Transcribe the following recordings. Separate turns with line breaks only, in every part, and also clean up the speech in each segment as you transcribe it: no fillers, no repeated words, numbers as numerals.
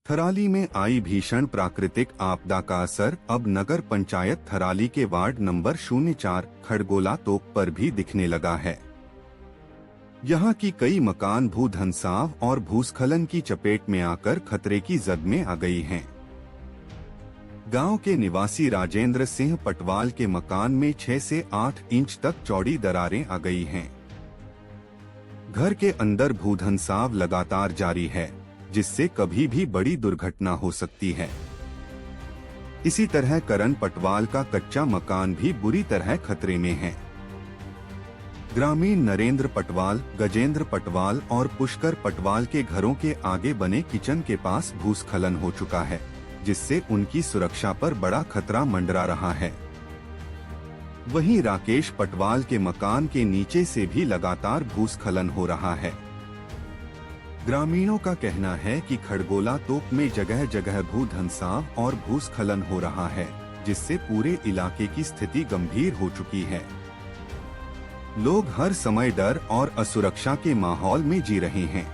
थराली में आई भीषण प्राकृतिक आपदा का असर अब नगर पंचायत थराली के वार्ड नंबर 04 खड़गोला तोक पर भी दिखने लगा है। यहाँ की कई मकान भूधंसाव और भूस्खलन की चपेट में आकर खतरे की जद में आ गई हैं। गांव के निवासी राजेंद्र सिंह पटवाल के मकान में 6 से 8 इंच तक चौड़ी दरारें आ गई हैं। घर के अंदर भूधंसाव लगातार जारी है, जिससे कभी भी बड़ी दुर्घटना हो सकती है। इसी तरह करण पटवाल का कच्चा मकान भी बुरी तरह खतरे में है। ग्रामीण नरेंद्र पटवाल, गजेंद्र पटवाल और पुष्कर पटवाल के घरों के आगे बने किचन के पास भूस्खलन हो चुका है, जिससे उनकी सुरक्षा पर बड़ा खतरा मंडरा रहा है। वहीं राकेश पटवाल के मकान के नीचे से भी लगातार भूस्खलन हो रहा है। ग्रामीणों का कहना है कि खड़गोला तोक में जगह जगह भूधंसाव और भूस्खलन हो रहा है, जिससे पूरे इलाके की स्थिति गंभीर हो चुकी है। लोग हर समय डर और असुरक्षा के माहौल में जी रहे हैं।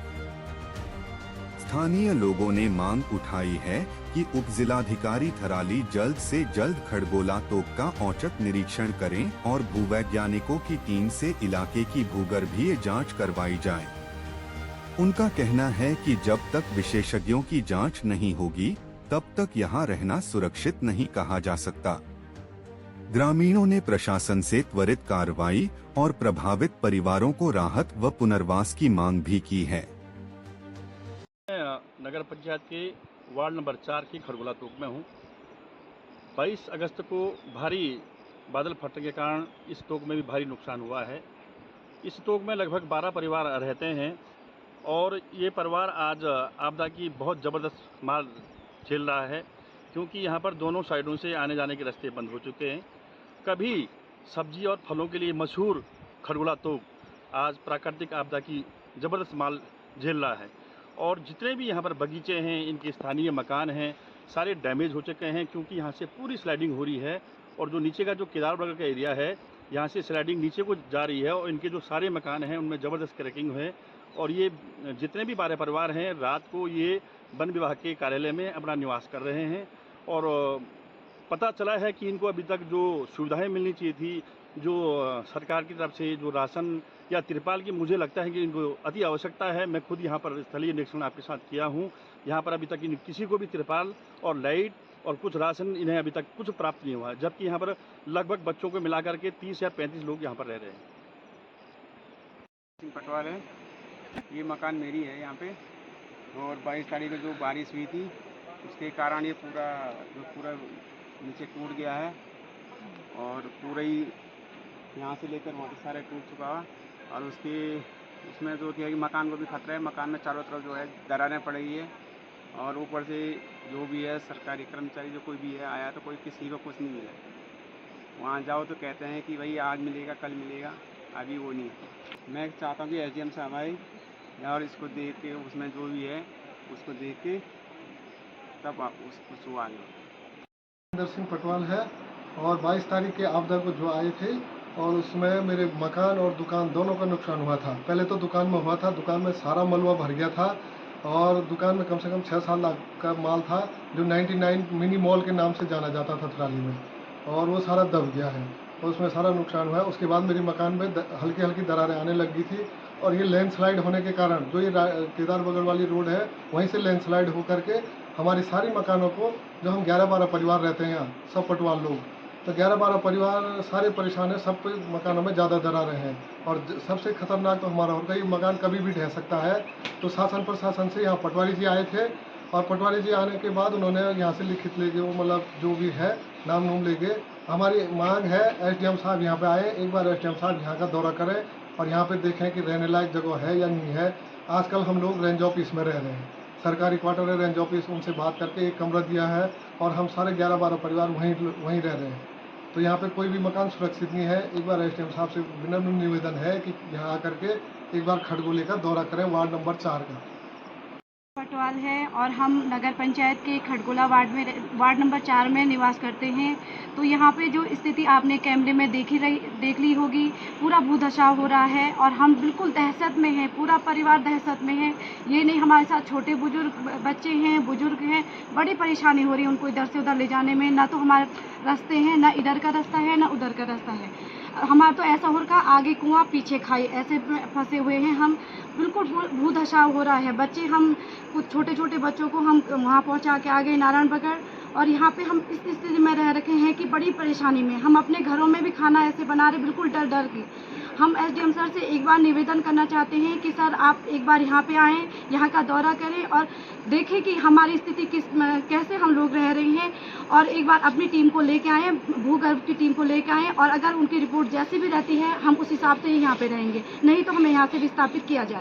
स्थानीय लोगों ने मांग उठाई है कि उप जिलाधिकारी थराली जल्द से जल्द खड़गोला तोक का औचक निरीक्षण करें और भूवैज्ञानिकों की टीम से इलाके की भूगर्भीय जांच करवाई जाए। उनका कहना है कि जब तक विशेषज्ञों की जांच नहीं होगी, तब तक यहां रहना सुरक्षित नहीं कहा जा सकता। ग्रामीणों ने प्रशासन से त्वरित कार्रवाई और प्रभावित परिवारों को राहत व पुनर्वास की मांग भी की है।
नगर पंचायत के वार्ड नंबर 4 की खड़गोला तोक में हूँ। 22 अगस्त को भारी बादल फटने के कारण इस तोक में भी भारी नुकसान हुआ है। इस तोक में लगभग 12 परिवार रहते हैं और ये परिवार आज आपदा की बहुत ज़बरदस्त मार झेल रहा है, क्योंकि यहाँ पर दोनों साइडों से आने जाने के रास्ते बंद हो चुके हैं। कभी सब्जी और फलों के लिए मशहूर खड़गोला तोक आज प्राकृतिक आपदा की ज़बरदस्त मार झेल रहा है और जितने भी यहाँ पर बगीचे हैं, इनके स्थानीय मकान हैं, सारे डैमेज हो चुके हैं, क्योंकि यहाँ से पूरी स्लाइडिंग हो रही है और जो नीचे का जो केदारनगर का एरिया है, यहाँ से स्लाइडिंग नीचे को जा रही है और इनके जो सारे मकान हैं उनमें ज़बरदस्त क्रैकिंग है। और ये जितने भी 12 परिवार हैं, रात को ये वन विभाग के कार्यालय में अपना निवास कर रहे हैं और पता चला है कि इनको अभी तक जो सुविधाएं मिलनी चाहिए थी, जो सरकार की तरफ से जो राशन या तिरपाल की, मुझे लगता है कि इनको अति आवश्यकता है। मैं खुद यहाँ पर स्थलीय निरीक्षण आपके साथ किया हूँ। यहाँ पर अभी तक किसी को भी तिरपाल और लाइट और कुछ राशन इन्हें अभी तक कुछ प्राप्त नहीं हुआ है, जबकि यहाँ पर लगभग बच्चों को मिलाकर के 30 या 35 लोग यहाँ पर रह रहे हैं।
सिंह पटवाल है, ये मकान मेरी है यहाँ पे और 22 तारीख को जो बारिश हुई थी उसके कारण ये पूरा नीचे टूट गया है और पूरा ही यहाँ से लेकर वहाँ तक सारा टूट चुका है। और उसमें जो कि मकान को भी खतरा है। मकान में चारों तरफ जो है दरारें पड़ गई है और ऊपर से जो भी है सरकारी कर्मचारी जो कोई भी है आया तो कोई किसी को कुछ नहीं मिला। वहाँ जाओ तो कहते हैं कि भाई आज मिलेगा, कल मिलेगा, अभी वो नहीं है। मैं चाहता हूँ कि एसडीएम साहब आए और इसको देख के उसमें जो भी है उसको देख के तब आप उसको सुहा लें।
राजेंद्र सिंह पटवाल है और 22 तारीख के आपदा को जो आए थे और उसमें मेरे मकान और दुकान दोनों का नुकसान हुआ था। पहले तो दुकान में हुआ था, दुकान में सारा मलबा भर गया था और दुकान में कम से कम 6-7 लाख का माल था जो 99 मिनी मॉल के नाम से जाना जाता था थराली में, और वो सारा दब गया है और उसमें सारा नुकसान हुआ है। उसके बाद मेरे मकान में हल्की हल्की दरारें आने लग गई थी और ये लैंडस्लाइड होने के कारण जो ये केदार बगल वाली रोड है वहीं से लैंडस्लाइड होकर के हमारी सारी मकानों को, जो हम 11-12 परिवार रहते हैं यहाँ, सब पटवाल लोग, तो 11-12 परिवार सारे परेशान हैं। सब मकानों में ज़्यादा दरारें हैं और सबसे खतरनाक तो हमारा होगा, ये मकान कभी भी ढह सकता है। तो शासन प्रशासन से यहाँ पटवारी जी आए थे और पटवारी जी आने के बाद उन्होंने यहाँ से लिखित ले गए, वो मतलब जो भी है नाम ले गए। हमारी मांग है एसडीएम साहब यहाँ पे आए, एक बार एसडीएम साहब यहाँ का दौरा करें और यहाँ पे देखें कि रहने लायक जगह है या नहीं है। आजकल हम लोग रेंज ऑफिस में रह रहे हैं, सरकारी क्वार्टर है, रेंज ऑफिस उनसे बात करके एक कमरा दिया है और हम सारे 11-12 परिवार वहीं रह रहे हैं। तो यहाँ पे कोई भी मकान सुरक्षित नहीं है। एक बार एसडीएम साहब से विनम्र निवेदन है कि यहाँ आकर के एक बार खड़गोले का दौरा करें, वार्ड नंबर 4 का।
पटवाल है और हम नगर पंचायत के खड़गोला वार्ड नंबर 4 में निवास करते हैं। तो यहाँ पे जो स्थिति आपने कैमरे में देख ली होगी, पूरा भूधसाव हो रहा है और हम बिल्कुल दहशत में हैं, पूरा परिवार दहशत में है। ये नहीं हमारे साथ छोटे बुजुर्ग बच्चे हैं, बुजुर्ग हैं, बड़ी परेशानी हो रही है उनको इधर से उधर ले जाने में। ना तो हमारे रास्ते हैं, ना इधर का रास्ता है, ना उधर का रास्ता है। हमारा तो ऐसा हो रखा, आगे कुआं पीछे खाई, ऐसे फंसे हुए हैं हम। बिल्कुल भूधसाव हो रहा है। बच्चे, हम कुछ छोटे छोटे बच्चों को हम वहाँ पहुँचा के आ गए नारायण बगड़, और यहाँ पे हम इस स्थिति में रह रखे हैं कि बड़ी परेशानी में। हम अपने घरों में भी खाना ऐसे बना रहे, बिल्कुल डर डर के। हम एसडीएम सर से एक बार निवेदन करना चाहते हैं कि सर आप एक बार यहाँ पे आएँ, यहाँ का दौरा करें और देखें कि हमारी स्थिति कैसे हम लोग रह रहे हैं, और एक बार अपनी टीम को लेके आएँ, भूगर्भ की टीम को लेके आएँ, और अगर उनकी रिपोर्ट जैसी भी रहती है हम उस हिसाब से ही यहाँ पे रहेंगे, नहीं तो हमें यहाँ से विस्थापित किया जाए।